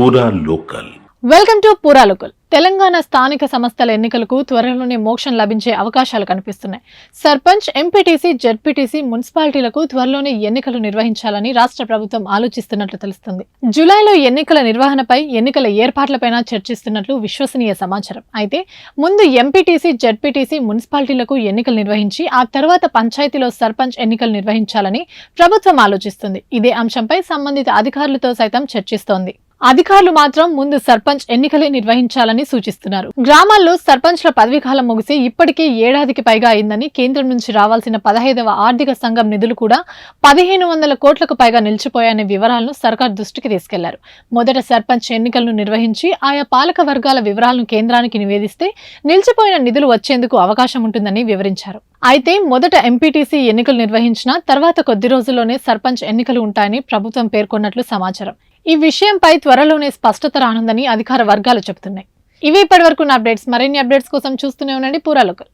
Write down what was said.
పూరా local. Welcome to పూరా local. Telangana స్థానిక సంస్థల ఎన్నికలకు త్వరలోనే మోక్షం లభించే అవకాశాలు కనిపిస్తున్నాయి. సర్పంచ్, ఎంపీటీసీ, జెడ్పీటీసీ, మున్సిపాలిటీలకు త్వరలోనే ఎన్నికలు నిర్వహించాలని రాష్ట్ర ప్రభుత్వం ఆలోచిస్తున్నట్లు తెలుస్తుంది. జూలైలో ఎన్నికల నిర్వహణపై, ఎన్నికల ఏర్పాట్లపైన చర్చిస్తున్నట్లు విశ్వసనీయ సమాచారం. అయితే ముందు ఎంపీటీసీ, జెడ్పీటీసీ, మున్సిపాలిటీలకు ఎన్నికలు నిర్వహించి ఆ తర్వాత పంచాయతీలో సర్పంచ్ ఎన్నికలు నిర్వహించాలని ప్రభుత్వం ఆలోచిస్తుంది. ఇదే అంశంపై సంబంధిత అధికారులతో సైతం చర్చిస్తోంది. అధికారులు మాత్రం ముందు సర్పంచ్ ఎన్నికలే నిర్వహించాలని సూచిస్తున్నారు. గ్రామాల్లో సర్పంచ్ల పదవీకాలం ముగిసి ఇప్పటికే ఏడాదికి పైగా అయిందని, కేంద్రం నుంచి రావాల్సిన 15వ ఆర్థిక సంఘం నిధులు కూడా 1500 కోట్లకు పైగా నిలిచిపోయాయనే వివరాలను సర్కార్ దృష్టికి తీసుకెళ్లారు. మొదట సర్పంచ్ ఎన్నికలను నిర్వహించి ఆయా పాలక వర్గాల వివరాలను కేంద్రానికి నివేదిస్తే నిలిచిపోయిన నిధులు వచ్చేందుకు అవకాశం ఉంటుందని వివరించారు. అయితే మొదట ఎంపీటీసీ ఎన్నికలు నిర్వహించిన తర్వాత కొద్ది రోజుల్లోనే సర్పంచ్ ఎన్నికలు ఉంటాయని ప్రభుత్వం పేర్కొన్నట్లు సమాచారం. ఈ విషయంపై త్వరలోనే స్పష్టత రానుందని అధికార వర్గాలు చెబుతున్నాయి. ఇవి ఇప్పటివరకు నా అప్డేట్స్. మరిన్ని అప్డేట్స్ కోసం చూస్తూనే ఉండండి పూరా లోకల్.